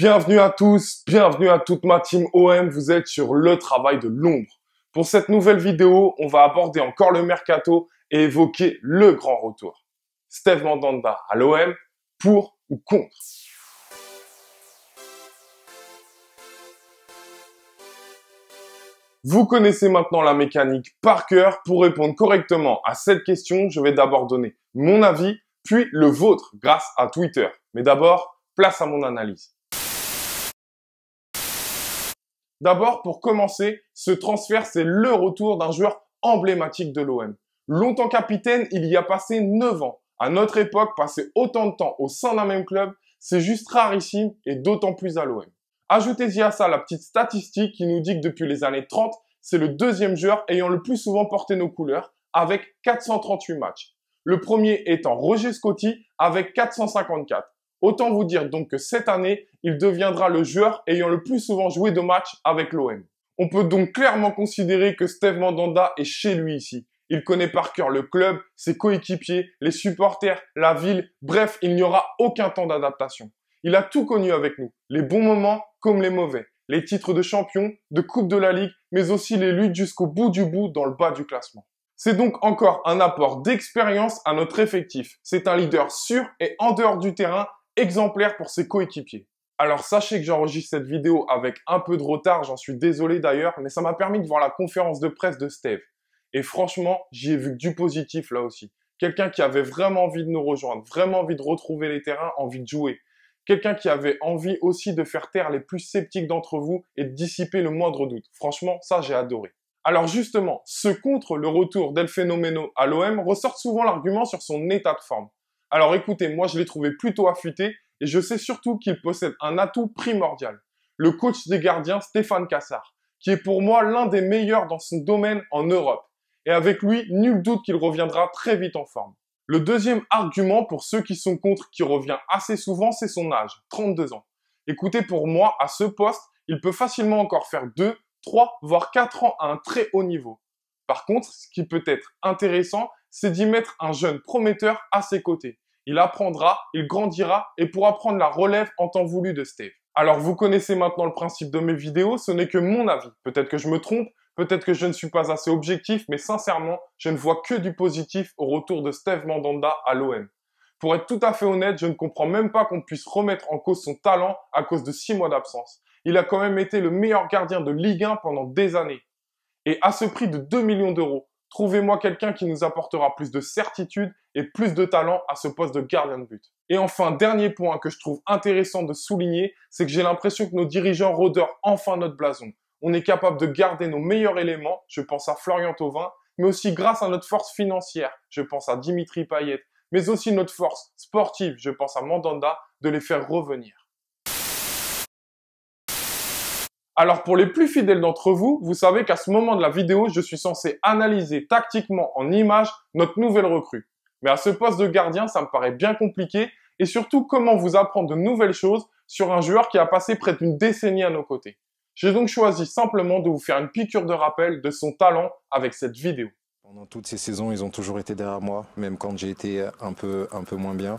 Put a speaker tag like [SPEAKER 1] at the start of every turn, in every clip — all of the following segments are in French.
[SPEAKER 1] Bienvenue à tous, bienvenue à toute ma team OM, vous êtes sur le travail de l'ombre. Pour cette nouvelle vidéo, on va aborder encore le mercato et évoquer le grand retour. Steve Mandanda à l'OM, pour ou contre? Vous connaissez maintenant la mécanique par cœur. Pour répondre correctement à cette question, je vais d'abord donner mon avis, puis le vôtre grâce à Twitter. Mais d'abord, place à mon analyse. D'abord, pour commencer, ce transfert, c'est le retour d'un joueur emblématique de l'OM. Longtemps capitaine, il y a passé 9 ans. À notre époque, passer autant de temps au sein d'un même club, c'est juste rarissime et d'autant plus à l'OM. Ajoutez-y à ça la petite statistique qui nous dit que depuis les années 30, c'est le deuxième joueur ayant le plus souvent porté nos couleurs avec 438 matchs. Le premier étant Roger Scotti avec 454. Autant vous dire donc que cette année, il deviendra le joueur ayant le plus souvent joué de matchs avec l'OM. On peut donc clairement considérer que Steve Mandanda est chez lui ici. Il connaît par cœur le club, ses coéquipiers, les supporters, la ville, bref, il n'y aura aucun temps d'adaptation. Il a tout connu avec nous, les bons moments comme les mauvais, les titres de champion, de coupe de la Ligue, mais aussi les luttes jusqu'au bout du bout dans le bas du classement. C'est donc encore un apport d'expérience à notre effectif. C'est un leader sûr et en dehors du terrain, exemplaire pour ses coéquipiers. Alors sachez que j'enregistre cette vidéo avec un peu de retard, j'en suis désolé d'ailleurs, mais ça m'a permis de voir la conférence de presse de Steve. Et franchement, j'y ai vu que du positif là aussi. Quelqu'un qui avait vraiment envie de nous rejoindre, vraiment envie de retrouver les terrains, envie de jouer. Quelqu'un qui avait envie aussi de faire taire les plus sceptiques d'entre vous et de dissiper le moindre doute. Franchement, ça j'ai adoré. Alors justement, ceux contre le retour d'El Phénoméno à l'OM ressortent souvent l'argument sur son état de forme. Alors écoutez, moi je l'ai trouvé plutôt affûté et je sais surtout qu'il possède un atout primordial. Le coach des gardiens Stéphane Cassard, qui est pour moi l'un des meilleurs dans son domaine en Europe. Et avec lui, nul doute qu'il reviendra très vite en forme. Le deuxième argument pour ceux qui sont contre, qui revient assez souvent, c'est son âge, 32 ans. Écoutez, pour moi, à ce poste, il peut facilement encore faire 2, 3, voire 4 ans à un très haut niveau. Par contre, ce qui peut être intéressant, c'est d'y mettre un jeune prometteur à ses côtés. Il apprendra, il grandira et pourra prendre la relève en temps voulu de Steve. Alors, vous connaissez maintenant le principe de mes vidéos, ce n'est que mon avis. Peut-être que je me trompe, peut-être que je ne suis pas assez objectif, mais sincèrement, je ne vois que du positif au retour de Steve Mandanda à l'OM. Pour être tout à fait honnête, je ne comprends même pas qu'on puisse remettre en cause son talent à cause de 6 mois d'absence. Il a quand même été le meilleur gardien de Ligue 1 pendant des années. Et à ce prix de 2 millions d'euros, trouvez-moi quelqu'un qui nous apportera plus de certitude et plus de talent à ce poste de gardien de but. Et enfin, dernier point que je trouve intéressant de souligner, c'est que j'ai l'impression que nos dirigeants redorent enfin notre blason. On est capable de garder nos meilleurs éléments, je pense à Florian Thauvin, mais aussi grâce à notre force financière, je pense à Dimitri Payet, mais aussi notre force sportive, je pense à Mandanda, de les faire revenir. Alors pour les plus fidèles d'entre vous, vous savez qu'à ce moment de la vidéo, je suis censé analyser tactiquement en images notre nouvelle recrue. Mais à ce poste de gardien, ça me paraît bien compliqué, et surtout comment vous apprendre de nouvelles choses sur un joueur qui a passé près d'une décennie à nos côtés. J'ai donc choisi simplement de vous faire une piqûre de rappel de son talent avec cette vidéo.
[SPEAKER 2] Pendant toutes ces saisons, ils ont toujours été derrière moi, même quand j'ai été un peu moins bien.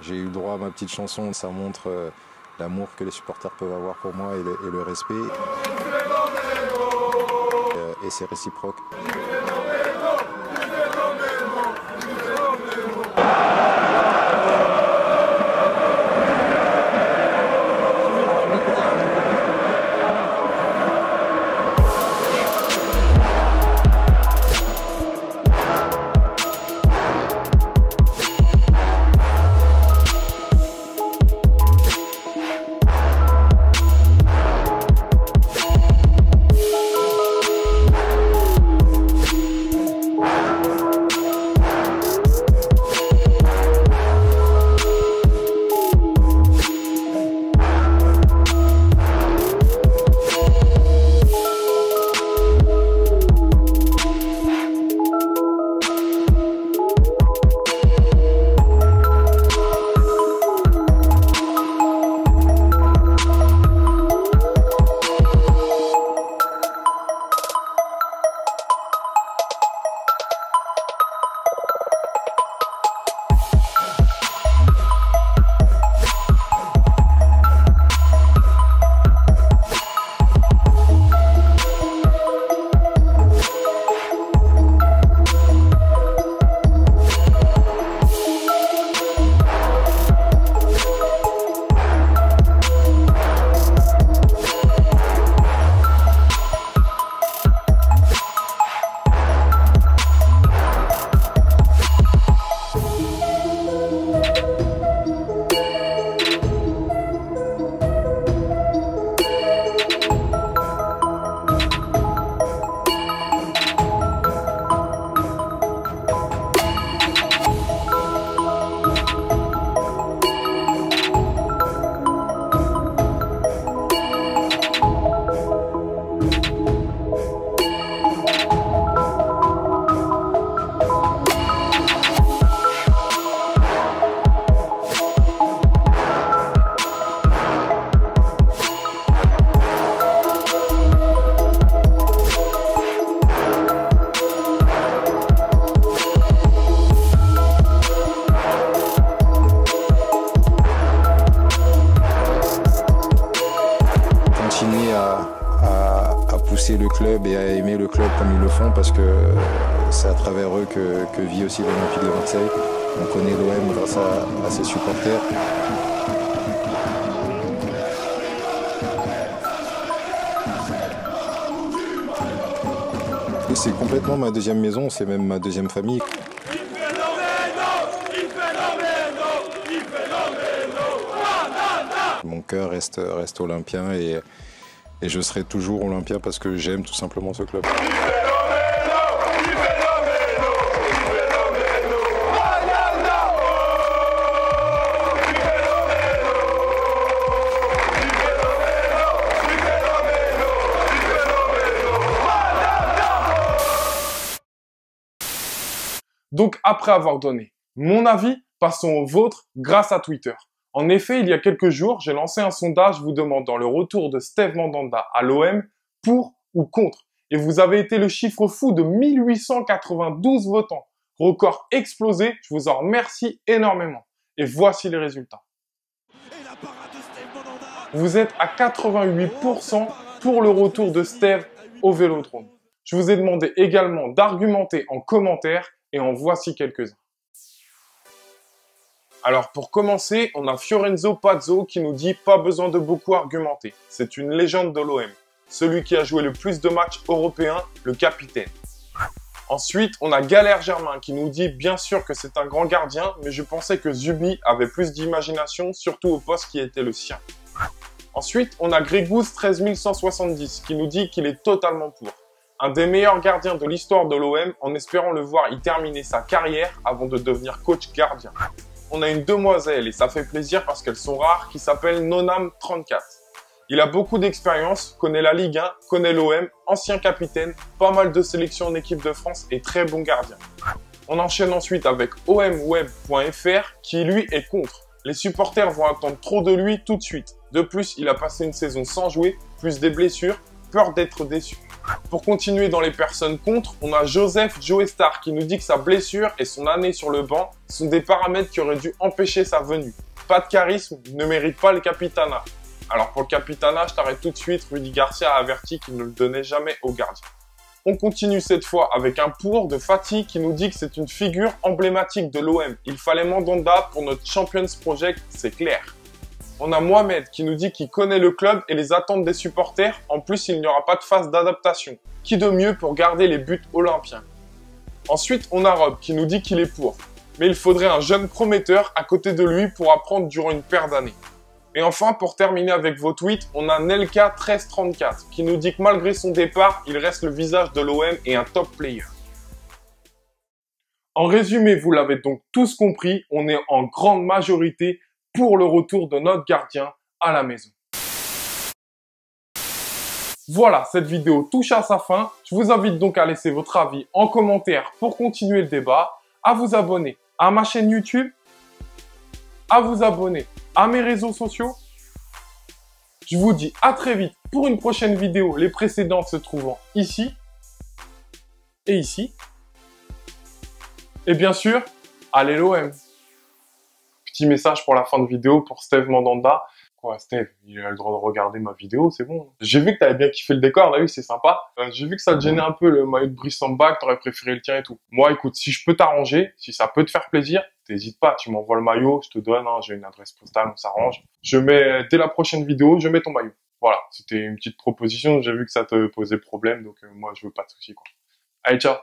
[SPEAKER 2] J'ai eu le droit à ma petite chanson, ça montre l'amour que les supporters peuvent avoir pour moi et le respect. Et c'est réciproque. pousser le club et à aimer le club comme ils le font, parce que c'est à travers eux que vit aussi l'Olympique de Marseille. On connaît l'OM grâce à ses supporters. C'est complètement ma deuxième maison, c'est même ma deuxième famille. Mon cœur reste olympien et je serai toujours olympien parce que j'aime tout simplement ce club.
[SPEAKER 1] Donc, après avoir donné mon avis, passons au vôtre grâce à Twitter. En effet, il y a quelques jours, j'ai lancé un sondage vous demandant le retour de Steve Mandanda à l'OM pour ou contre. Et vous avez été le chiffre fou de 1892 votants. Record explosé, je vous en remercie énormément. Et voici les résultats. Vous êtes à 88% pour le retour de Steve au Vélodrome. Je vous ai demandé également d'argumenter en commentaire et en voici quelques-uns. Alors pour commencer, on a Fiorenzo Pazzo qui nous dit « Pas besoin de beaucoup argumenter, c'est une légende de l'OM, celui qui a joué le plus de matchs européens, le capitaine. » Ensuite, on a Galère Germain qui nous dit « Bien sûr que c'est un grand gardien, mais je pensais que Zubi avait plus d'imagination, surtout au poste qui était le sien. » Ensuite, on a Grégouze 13170 qui nous dit qu'il est totalement pour. Un des meilleurs gardiens de l'histoire de l'OM en espérant le voir y terminer sa carrière avant de devenir coach gardien. On a une demoiselle, et ça fait plaisir parce qu'elles sont rares, qui s'appelle Nonam34. Il a beaucoup d'expérience, connaît la Ligue 1, connaît l'OM, ancien capitaine, pas mal de sélections en équipe de France et très bon gardien. On enchaîne ensuite avec omweb.fr qui lui est contre. Les supporters vont attendre trop de lui tout de suite. De plus, il a passé une saison sans jouer, plus des blessures, peur d'être déçu. Pour continuer dans les personnes contre, on a Joseph Joestar qui nous dit que sa blessure et son année sur le banc sont des paramètres qui auraient dû empêcher sa venue. Pas de charisme, ne mérite pas le capitana. Alors pour le capitana, je t'arrête tout de suite, Rudy Garcia a averti qu'il ne le donnait jamais au gardien. On continue cette fois avec un pour de Fatih qui nous dit que c'est une figure emblématique de l'OM. Il fallait Mandanda pour notre Champions Project, c'est clair. On a Mohamed qui nous dit qu'il connaît le club et les attentes des supporters. En plus, il n'y aura pas de phase d'adaptation. Qui de mieux pour garder les buts olympiens? Ensuite, on a Rob qui nous dit qu'il est pour. Mais il faudrait un jeune prometteur à côté de lui pour apprendre durant une paire d'années. Et enfin, pour terminer avec vos tweets, on a Nelka 1334 qui nous dit que malgré son départ, il reste le visage de l'OM et un top player. En résumé, vous l'avez donc tous compris, on est en grande majorité pour le retour de notre gardien à la maison. Voilà, cette vidéo touche à sa fin. Je vous invite donc à laisser votre avis en commentaire pour continuer le débat, à vous abonner à ma chaîne YouTube, à vous abonner à mes réseaux sociaux. Je vous dis à très vite pour une prochaine vidéo, les précédentes se trouvant ici et ici. Et bien sûr, allez l'OM! Petit message pour la fin de vidéo pour Steve Mandanda. Quoi, Steve, il a le droit de regarder ma vidéo, c'est bon. J'ai vu que t'avais bien kiffé le décor, t'as vu, c'est sympa. J'ai vu que ça te gênait un peu le maillot de Brice en bas, que t'aurais préféré le tien et tout. Moi, écoute, si je peux t'arranger, si ça peut te faire plaisir, t'hésites pas, tu m'envoies le maillot, je te donne, hein, j'ai une adresse postale, on s'arrange. Je mets, dès la prochaine vidéo, je mets ton maillot. Voilà, c'était une petite proposition, j'ai vu que ça te posait problème, donc moi, je veux pas de soucis, quoi. Allez, ciao!